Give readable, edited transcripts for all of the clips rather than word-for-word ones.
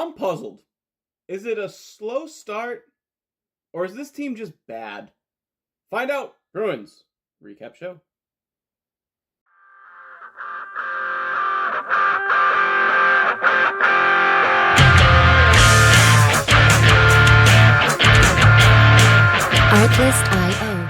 I'm puzzled. Is it a slow start, or is this team just bad? Find out. Bruins Recap Show. Artlist.io.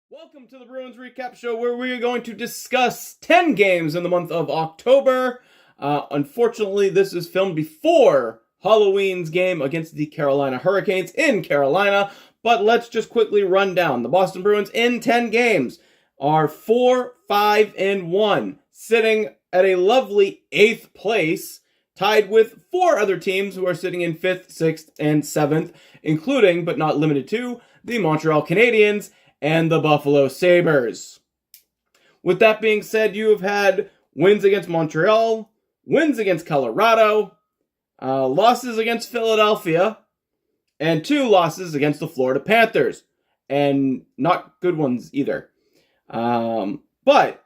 Welcome to the Bruins Recap Show, where we are going to discuss 10 games in the month of October. Unfortunately, this is filmed before Halloween's game against the Carolina Hurricanes in Carolina, but let's just quickly run down. The Boston Bruins in 10 games are 4-5-1, sitting at a lovely 8th place, tied with 4 other teams who are sitting in 5th, 6th, and 7th, including, but not limited to, the Montreal Canadiens and the Buffalo Sabres. With that being said, you have had wins against Montreal, wins against Colorado, losses against Philadelphia, and 2 losses against the Florida Panthers. And not good ones either. But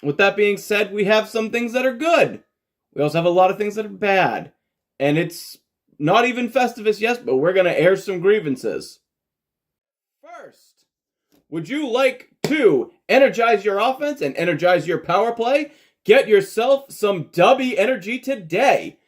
with that being said, we have some things that are good. We also have a lot of things that are bad. And it's not even Festivus yet, but we're going to air some grievances. First, would you like to energize your offense and energize your power play? Get yourself some Dubby energy today.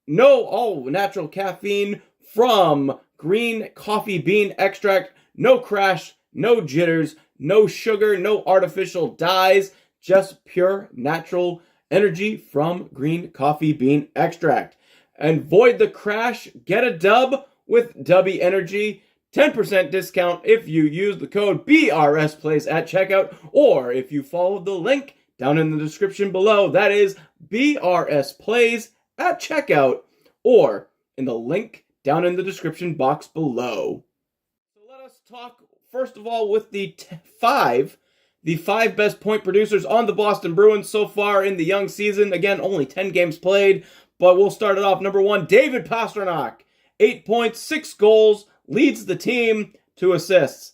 No all-natural caffeine from green coffee bean extract. No crash, no jitters, no sugar, no artificial dyes. Just pure natural energy from green coffee bean extract. And avoid the crash. Get a dub with Dubby Energy. 10% discount if you use the code BRSPlays at checkout, or if you follow the link down in the description below. That is BRSPlays at checkout, or in the link down in the description box below. So let us talk first of all with the five best point producers on the Boston Bruins so far in the young season. Again, only 10 games played, but we'll start it off. Number 1, David Pastrnak, 8 points, 6 goals, leads the team, 2 assists.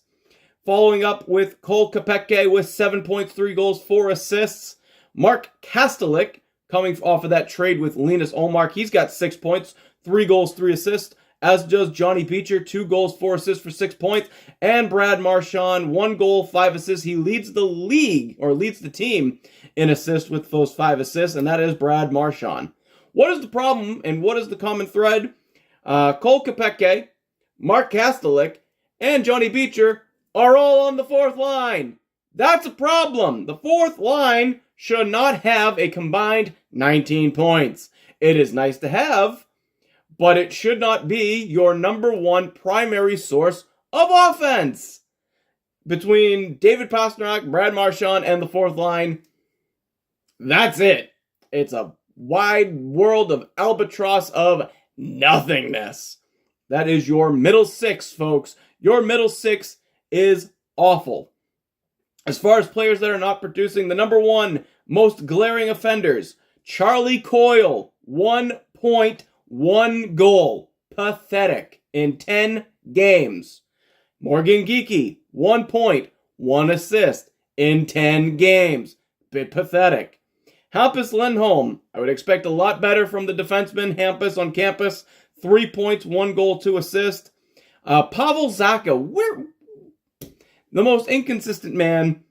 Following up with Cole Koepke with 7 points, 3 goals, 4 assists. Mark Kastelik, coming off of that trade with Linus Ullmark, he's got 6 points, 3 goals, 3 assists. As does Johnny Beecher, 2 goals, 4 assists for 6 points. And Brad Marchand, 1 goal, 5 assists. He leads the league, or leads the team in assists with those 5 assists, and that is Brad Marchand. What is the problem, and what is the common thread? Cole Koepke, Mark Kastelik, and Johnny Beecher are all on the 4th line. That's a problem. The 4th line should not have a combined 19 points. It is nice to have, but it should not be your number 1 primary source of offense. Between David Pastrnak, Brad Marchand, and the 4th line, that's it. It's a wide world of albatross of nothingness. That is your middle 6, folks. Your middle 6 is awful. As far as players that are not producing, the number 1 most glaring offenders, Charlie Coyle, 1 point, 1 goal. Pathetic in 10 games. Morgan Geekie, 1 point, 1 assist in 10 games. Bit pathetic. Hampus Lindholm, I would expect a lot better from the defenseman. Hampus on campus, 3 points, 1 goal, 2 assists. Pavel Zacha, the most inconsistent man,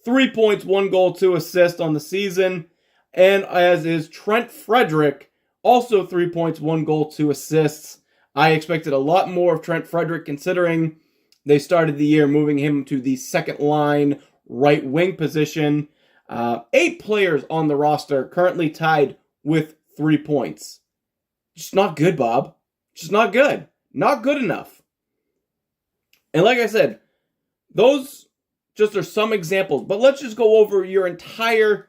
3 points, 1 goal, 2 assists on the season. And as is Trent Frederic, also 3 points, 1 goal, 2 assists. I expected a lot more of Trent Frederic, considering they started the year moving him to the second line right wing position. 8 players on the roster currently tied with 3 points. Just not good, Bob. Just not good. Not good enough. And like I said, those just are some examples. But let's just go over your entire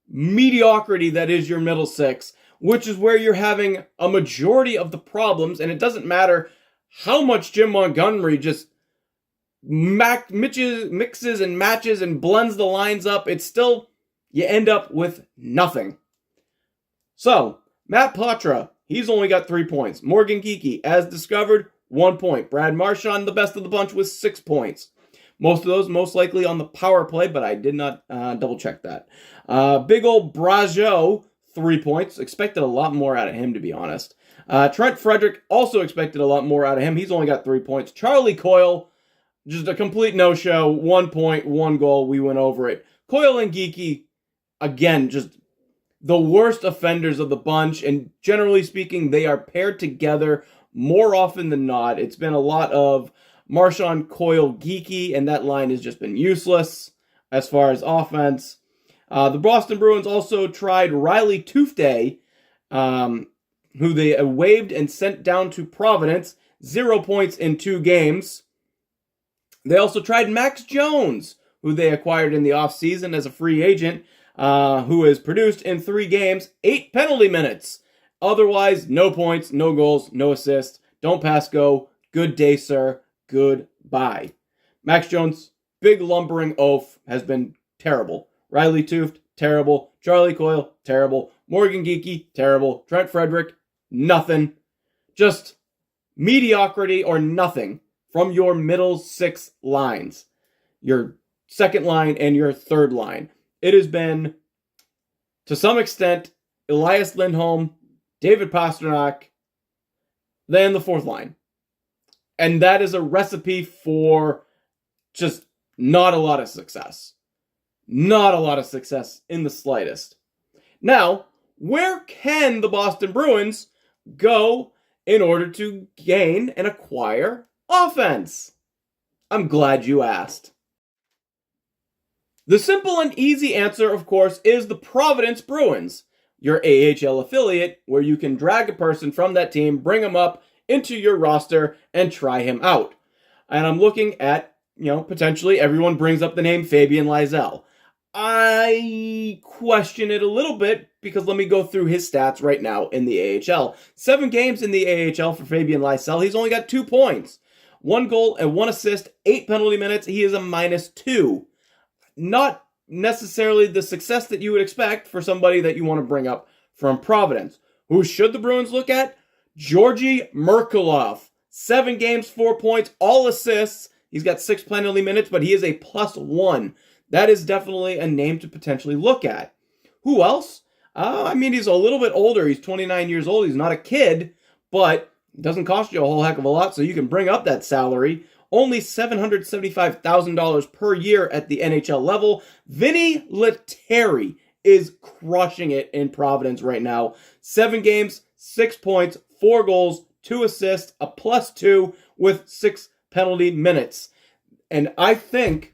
mediocrity that is your middle 6, which is where you're having a majority of the problems. And it doesn't matter how much Jim Montgomery just mixes and matches and blends the lines up. It's still, you end up with nothing. So, Matt Patra, he's only got 3 points. Morgan Geekie, as discovered, 1 point. Brad Marchand, the best of the bunch, with 6 points. Most of those most likely on the power play, but I did not double check that. Big old Brazeau, 3 points. Expected a lot more out of him, to be honest. Trent Frederick also expected a lot more out of him. He's only got 3 points. Charlie Coyle, just a complete no-show. 1 point, 1 goal. We went over it. Coyle and Geekie, again, just the worst offenders of the bunch. And generally speaking, they are paired together more often than not. It's been a lot of Marchand, Coyle, Geekie, and that line has just been useless as far as offense. The Boston Bruins also tried Riley Tuftay, who they waived and sent down to Providence. 0 points in 2 games. They also tried Max Jones, who they acquired in the offseason as a free agent, who has produced in 3 games, 8 penalty minutes. Otherwise, no points, no goals, no assists. Don't pass go. Good day, sir. Goodbye. Max Jones, big lumbering oaf, has been terrible. Riley Tuft, terrible. Charlie Coyle, terrible. Morgan Geekie, terrible. Trent Frederick, nothing. Just mediocrity or nothing from your middle 6 lines. Your second line and your third line. It has been, to some extent, Elias Lindholm, David Pastrnak, then the fourth line. And that is a recipe for just not a lot of success. Not a lot of success in the slightest. Now, where can the Boston Bruins go in order to gain and acquire offense? I'm glad you asked. The simple and easy answer, of course, is the Providence Bruins, your AHL affiliate, where you can drag a person from that team, bring him up into your roster, and try him out. And I'm looking at, potentially everyone brings up the name Fabian Lysell. I question it a little bit because let me go through his stats right now in the AHL. 7 games in the AHL for Fabian Lysell. He's only got 2 points. 1 goal and 1 assist, 8 penalty minutes. He is a -2. Not necessarily the success that you would expect for somebody that you want to bring up from Providence. Who should the Bruins look at? Georgi Merkulov. 7 games, 4 points, all assists. He's got 6 penalty minutes, but he is a +1. That is definitely a name to potentially look at. Who else? He's a little bit older. He's 29 years old. He's not a kid, but it doesn't cost you a whole heck of a lot, so you can bring up that salary. Only $775,000 per year at the NHL level. Vinny Lettieri is crushing it in Providence right now. 7 games, 6 points, 4 goals, 2 assists, a +2 with 6 penalty minutes. And I think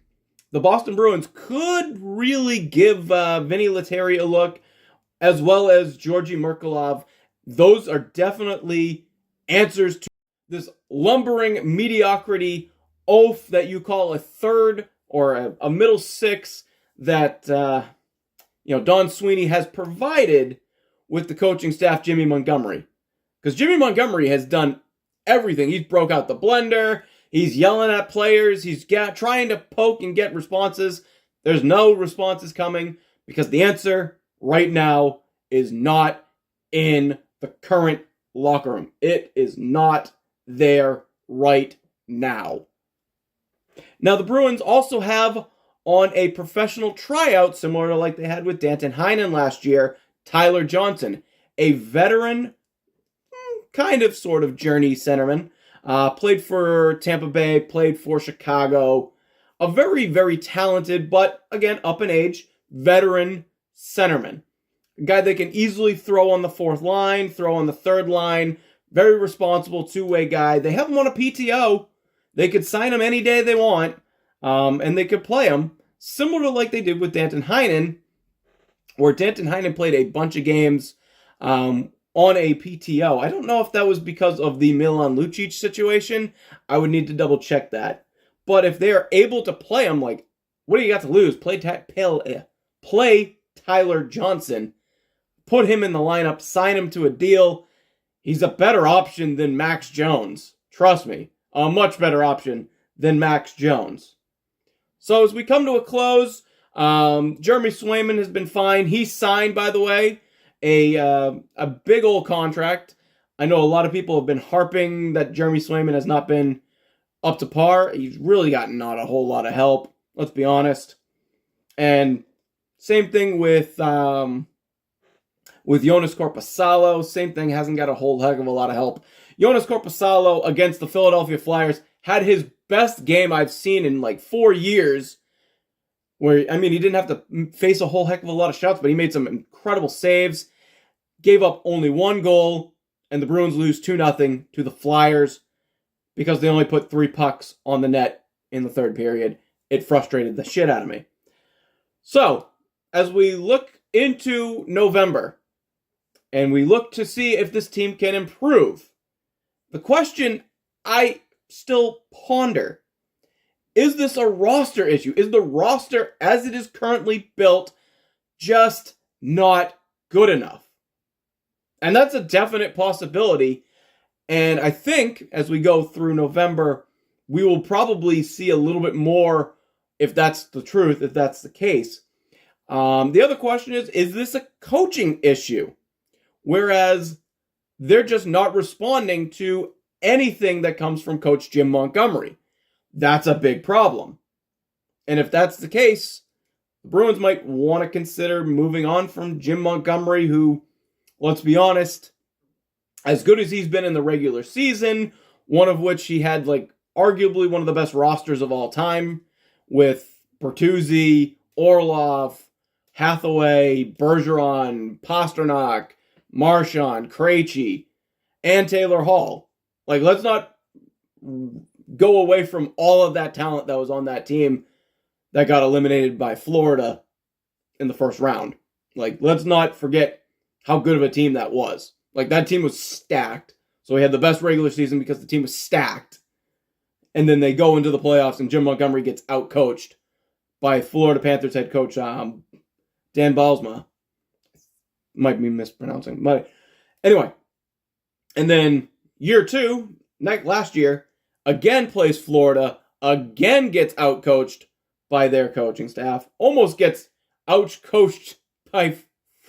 the Boston Bruins could really give Vinny Lettieri a look, as well as Georgi Merkulov. Those are definitely answers to this lumbering mediocrity oaf that you call a third or a middle 6 that Don Sweeney has provided with the coaching staff, Jimmy Montgomery. Because Jimmy Montgomery has done everything. He's broke out the blender. He's yelling at players. He's trying to poke and get responses. There's no responses coming because the answer right now is not in the current locker room. It is not there right now. Now, the Bruins also have on a professional tryout, similar to like they had with Danton Heinen last year, Tyler Johnson, a veteran, kind of sort of journey centerman. Played for Tampa Bay, played for Chicago. A very, very talented, but again, up in age, veteran centerman. A guy they can easily throw on the fourth line, throw on the third line. Very responsible two-way guy. They have him on a PTO. They could sign him any day they want, and they could play him. Similar to like they did with Danton Heinen, where Danton Heinen played a bunch of games on a PTO. I don't know if that was because of the Milan Lucic situation. I would need to double check that. But if they are able to play him, like, what do you got to lose? Play Tyler Johnson. Put him in the lineup. Sign him to a deal. He's a better option than Max Jones. Trust me. A much better option than Max Jones. So as we come to a close, Jeremy Swayman has been fine. He signed, by the way, a big old contract. I know a lot of people have been harping that Jeremy Swayman has not been up to par. He's really gotten not a whole lot of help, let's be honest. And same thing with with Jonas Korpisalo. Same thing, hasn't got a whole heck of a lot of help. Jonas Korpisalo against the Philadelphia Flyers had his best game I've seen in like 4 years. Where, I mean, he didn't have to face a whole heck of a lot of shots, but he made some incredible saves. Gave up only 1 goal, and the Bruins lose 2-0 to the Flyers because they only put 3 pucks on the net in the third period. It frustrated the shit out of me. So, as we look into November, and we look to see if this team can improve, the question I still ponder, is this a roster issue? Is the roster as it is currently built just not good enough? And that's a definite possibility. And I think as we go through November, we will probably see a little bit more if that's the truth, if that's the case. The other question is this a coaching issue? Whereas they're just not responding to anything that comes from Coach Jim Montgomery. That's a big problem. And if that's the case, the Bruins might want to consider moving on from Jim Montgomery, who, let's be honest, as good as he's been in the regular season, one of which he had like arguably one of the best rosters of all time with Bertuzzi, Orlov, Hathaway, Bergeron, Pasternak, Marchand, Krejci, and Taylor Hall. Like, let's not go away from all of that talent that was on that team that got eliminated by Florida in the first round. Like, let's not forget how good of a team that was. Like, that team was stacked. So we had the best regular season because the team was stacked. And then they go into the playoffs and Jim Montgomery gets outcoached by Florida Panthers head coach Dan Bylsma. Might be mispronouncing. But anyway. And then year 2, last year, again plays Florida, again gets outcoached by their coaching staff, almost gets outcoached by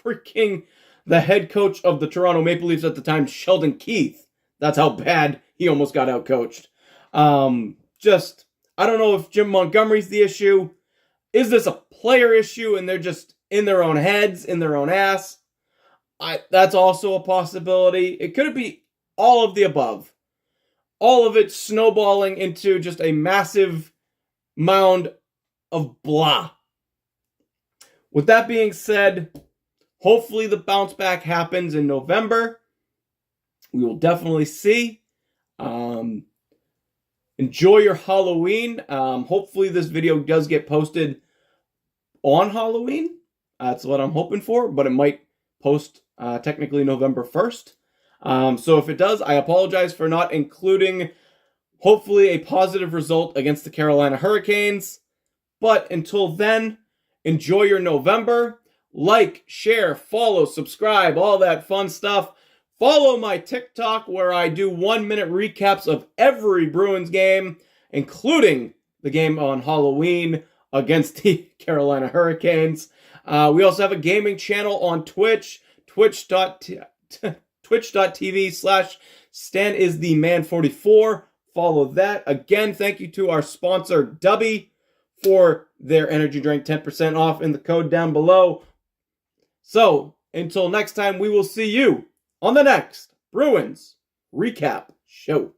freaking the head coach of the Toronto Maple Leafs at the time, Sheldon Keefe. That's how bad he almost got outcoached. I don't know if Jim Montgomery's the issue. Is this a player issue and they're just in their own heads, in their own ass? That's also a possibility. It could be all of the above. All of it snowballing into just a massive mound of blah. With that being said, hopefully the bounce back happens in November. We will definitely see. Enjoy your Halloween. Hopefully this video does get posted on Halloween. That's what I'm hoping for, but it might post technically November 1st. So if it does, I apologize for not including hopefully a positive result against the Carolina Hurricanes. But until then, enjoy your November. Like, share, follow, subscribe, all that fun stuff. Follow my TikTok where I do 1-minute recaps of every Bruins game, including the game on Halloween against the Carolina Hurricanes. We also have a gaming channel on Twitch, twitch.tv/StanIsTheMan44. Follow that. Again, thank you to our sponsor, Dubby, for their energy drink, 10% off in the code down below. So, until next time, we will see you on the next Bruins Recap Show.